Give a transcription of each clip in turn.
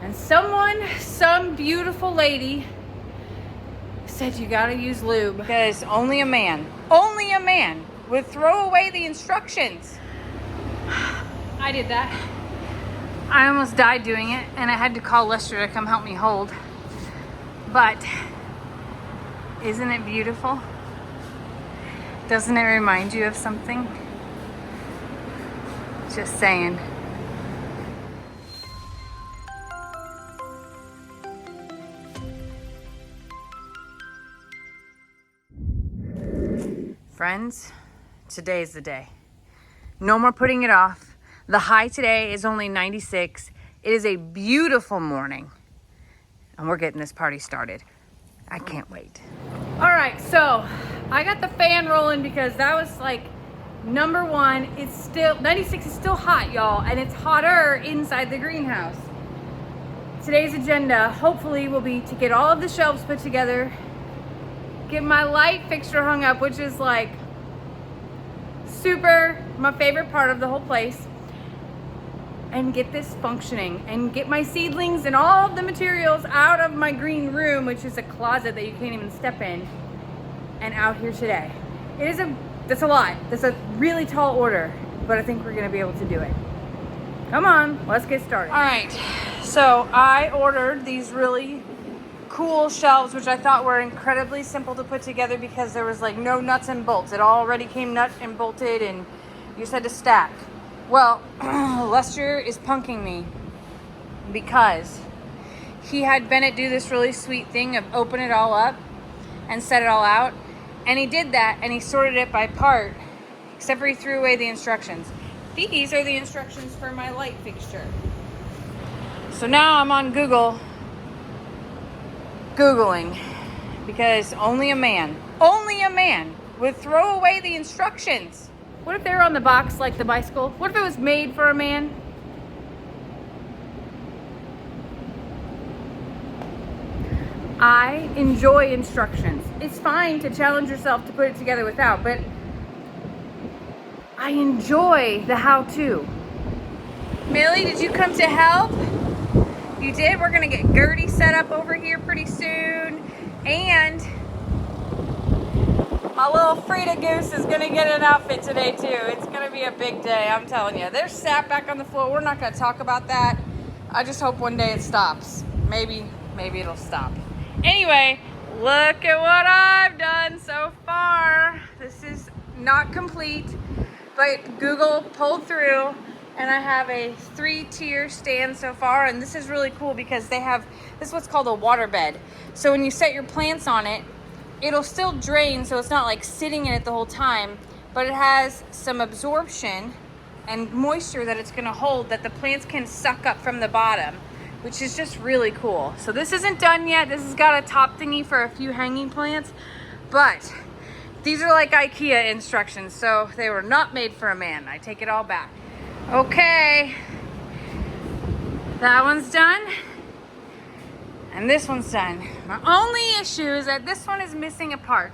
And some beautiful lady said you gotta use lube. Because only a man would throw away the instructions. I did that. I almost died doing it, and I had to call Lester to come help me hold. But isn't it beautiful? Doesn't it remind you of something? Just saying. Friends, today's the day. No more putting it off. The high today is only 96. It is a beautiful morning. And we're getting this party started. I can't wait. All right, so I got the fan rolling because that was like number one. It's still, 96 is still hot, y'all, and it's hotter inside the greenhouse. Today's agenda, hopefully, will be to get all of the shelves put together, get my light fixture hung up, which is like super my favorite part of the whole place, and get this functioning, and get my seedlings and all of the materials out of my green room, which is a closet that you can't even step in, and out here today. That's a lot. That's a really tall order, but I think we're gonna be able to do it. Come on, let's get started. All right, so I ordered these really cool shelves, which I thought were incredibly simple to put together because there was like no nuts and bolts. It already came nut and bolted, and you just had to stack. Well, Lester is punking me because he had Bennett do this really sweet thing of open it all up and set it all out. And he did that, and he sorted it by part, except for he threw away the instructions. These are the instructions for my light fixture. So now I'm on Googling, because only a man would throw away the instructions. What if they were on the box like the bicycle? What if it was made for a man? I enjoy instructions. It's fine to challenge yourself to put it together without, but I enjoy the how-to. Millie, did you come to help? You did? We're gonna get Gertie set up over here pretty soon. And my little Frida Goose is gonna get an outfit today too. It's gonna be a big day, I'm telling you. There's sap back on the floor. We're not gonna talk about that. I just hope one day it stops. Maybe it'll stop. Anyway, look at what I've done so far. This is not complete, but Google pulled through, and I have a 3-tier stand so far, and this is really cool because this is what's called a water bed. So when you set your plants on it, it'll still drain, so it's not like sitting in it the whole time, but it has some absorption and moisture that it's gonna hold that the plants can suck up from the bottom, which is just really cool. So this isn't done yet. This has got a top thingy for a few hanging plants, but these are like IKEA instructions, so they were not made for a man. I take it all back. Okay, that one's done, and this one's done. My only issue is that this one is missing a part.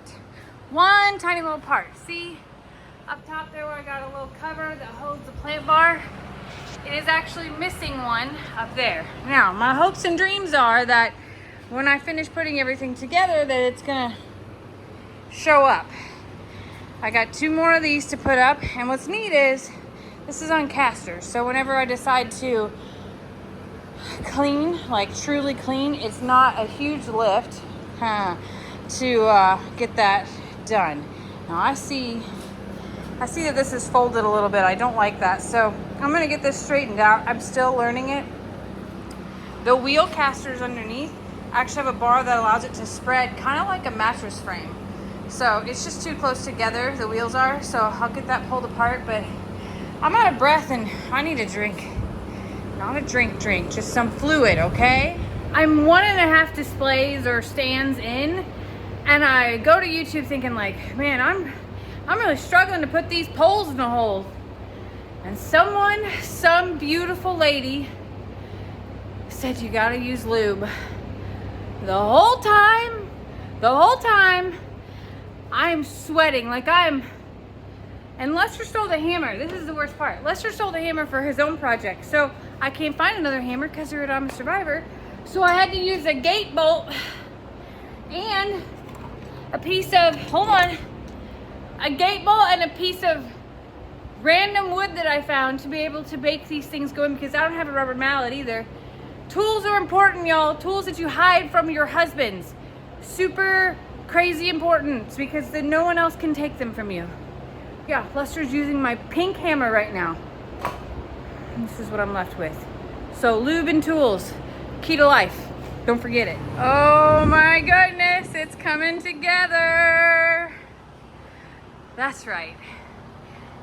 One tiny little part. See, up top there where I got a little cover that holds the plant bar, it is actually missing one up there. Now, my hopes and dreams are that when I finish putting everything together, that it's gonna show up. I got 2 more of these to put up, and what's neat is this is on casters, so whenever I decide to clean, like truly clean, it's not a huge lift to get that done. Now I see that this is folded a little bit. I don't like that, so I'm gonna get this straightened out. I'm still learning it. The wheel casters underneath actually have a bar that allows it to spread kind of like a mattress frame. So it's just too close together, the wheels are, so I'll get that pulled apart, but I'm out of breath and I need a drink. Not a drink, just some fluid, okay? I'm 1.5 displays or stands in, and I go to YouTube thinking like, man, I'm really struggling to put these poles in the hole. And some beautiful lady said you gotta use lube. The whole time, I'm sweating like and Lester stole the hammer. This is the worst part. Lester stole the hammer for his own project. So I can't find another hammer because they're at I'm a Survivor. So I had to use a gate bolt and a piece of, hold on, a gate bolt and a piece of random wood that I found to be able to make these things go in, because I don't have a rubber mallet either. Tools are important, y'all. Tools that you hide from your husbands. Super crazy important, because then no one else can take them from you. Yeah, Lester's using my pink hammer right now. This is what I'm left with. So lube and tools, key to life. Don't forget it. Oh my goodness, it's coming together. That's right.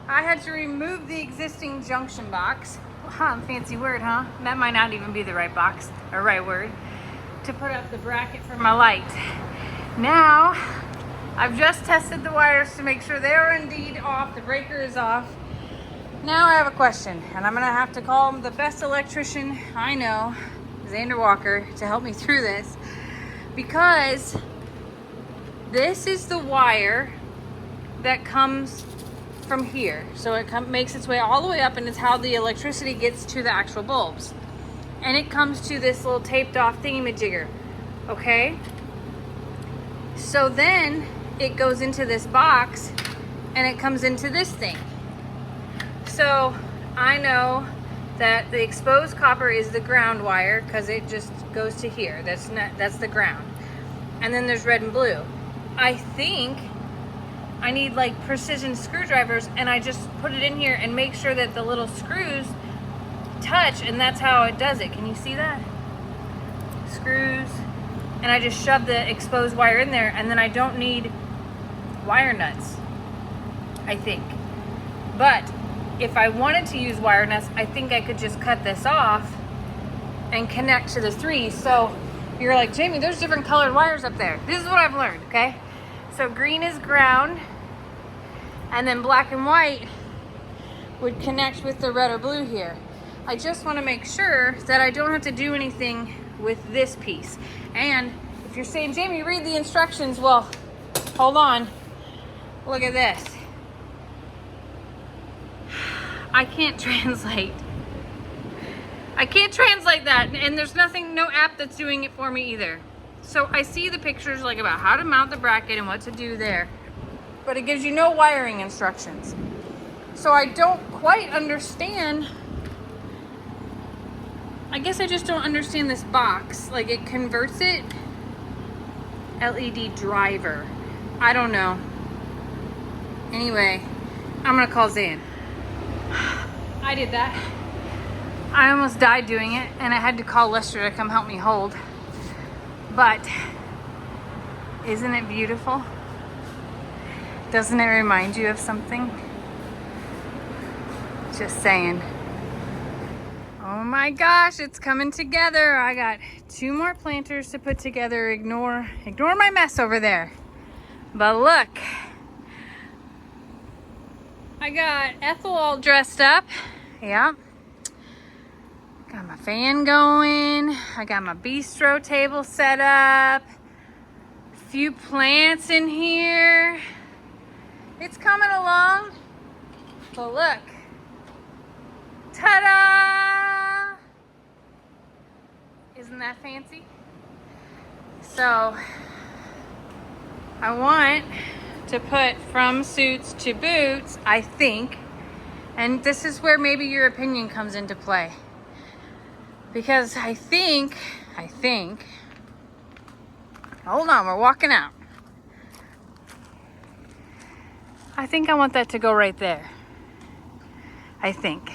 I had to remove the existing junction box. Fancy word, huh? That might not even be the right box or right word. To put up the bracket for my light. Now, I've just tested the wires to make sure they are indeed off. The breaker is off. Now I have a question, and I'm gonna have to call the best electrician I know, Xander Walker, to help me through this, because this is the wire that comes from here. So it makes its way all the way up, and it's how the electricity gets to the actual bulbs. And it comes to this little taped off thingamajigger, okay? So then it goes into this box and it comes into this thing. So I know that the exposed copper is the ground wire because it just goes to here. That's the ground. And then there's red and blue. I think I need like precision screwdrivers, and I just put it in here and make sure that the little screws touch, and that's how it does it. Can you see that? Screws. And I just shove the exposed wire in there, and then I don't need wire nuts, I think. But if I wanted to use wire nuts, I think I could just cut this off and connect to the three. So you're like, Jamie, there's different colored wires up there. This is what I've learned, okay? So green is ground, and then black and white would connect with the red or blue here. I just want to make sure that I don't have to do anything with this piece. And if you're saying, Jamie, read the instructions, well, hold on. Look at this. I can't translate. I can't translate that, and there's no app that's doing it for me either. So I see the pictures like about how to mount the bracket and what to do there, but it gives you no wiring instructions. So I don't quite understand. I guess I just don't understand this box. Like, it converts it. LED driver. I don't know. Anyway, I'm gonna call Zan. I did that. I almost died doing it, and I had to call Lester to come help me hold. But isn't it beautiful? Doesn't it remind you of something? Just saying. Oh my gosh, it's coming together. I got 2 more planters to put together. Ignore my mess over there. But look, I got Ethel all dressed up. Yeah. Got my fan going. I got my bistro table set up. A few plants in here. It's coming along. But look. Ta-da! Isn't that fancy? So I want to put from suits to boots, I think. And this is where maybe your opinion comes into play. Because I think, hold on, we're walking out. I think I want that to go right there. I think.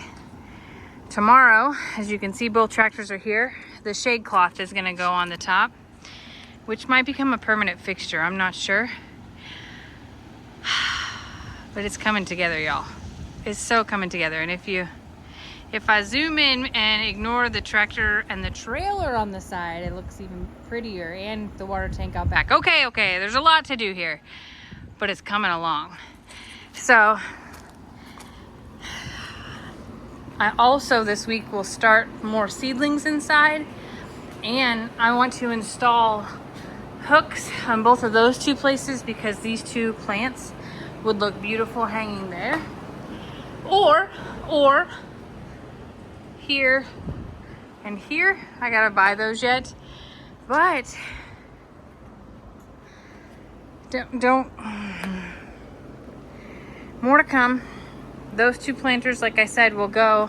Tomorrow, as you can see, both tractors are here. The shade cloth is gonna go on the top, which might become a permanent fixture, I'm not sure. But it's coming together, y'all. It's so coming together. And if I zoom in and ignore the tractor and the trailer on the side, it looks even prettier, and the water tank out back. Okay, there's a lot to do here, but it's coming along. So I also this week will start more seedlings inside, and I want to install hooks on both of those 2 places because these 2 plants would look beautiful hanging there. Or here and here. I gotta buy those yet, but don't more to come. Those two planters, like I said, will go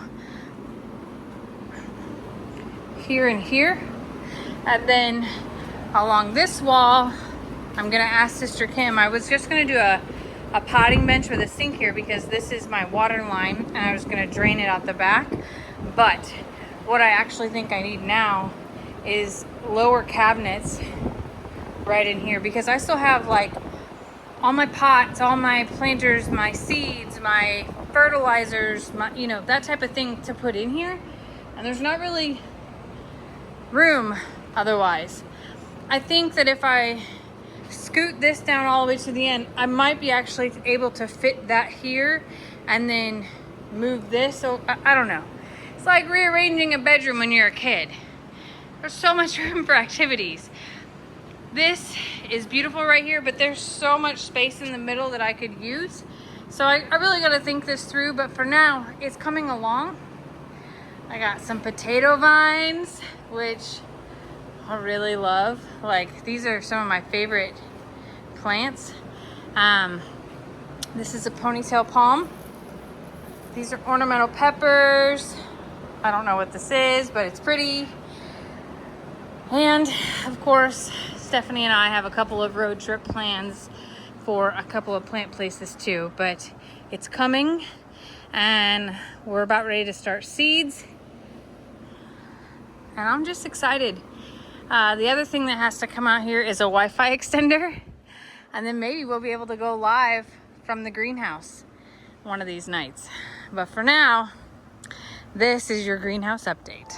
here and here, and then along this wall I'm gonna ask Sister Kim. I was just gonna do a potting bench with a sink here because this is my water line and I was gonna drain it out the back. But what I actually think I need now is lower cabinets right in here, because I still have like all my pots, all my planters, my seeds, my fertilizers, my, you know, that type of thing to put in here. And there's not really room otherwise. I think that if I scoot this down all the way to the end, I might be actually able to fit that here and then move this. So I don't know. It's like rearranging a bedroom when you're a kid. There's so much room for activities. This is beautiful right here, but there's so much space in the middle that I could use. So I really got to think this through, but for now, it's coming along. I got some potato vines, which I really love. Like, these are some of my favorite plants. This is a ponytail palm. These are ornamental peppers. I don't know what this is, but it's pretty. And of course, Stephanie and I have a couple of road trip plans for a couple of plant places too, but it's coming and we're about ready to start seeds. And I'm just excited. The other thing that has to come out here is a Wi-Fi extender, and then maybe we'll be able to go live from the greenhouse one of these nights. But for now, this is your greenhouse update.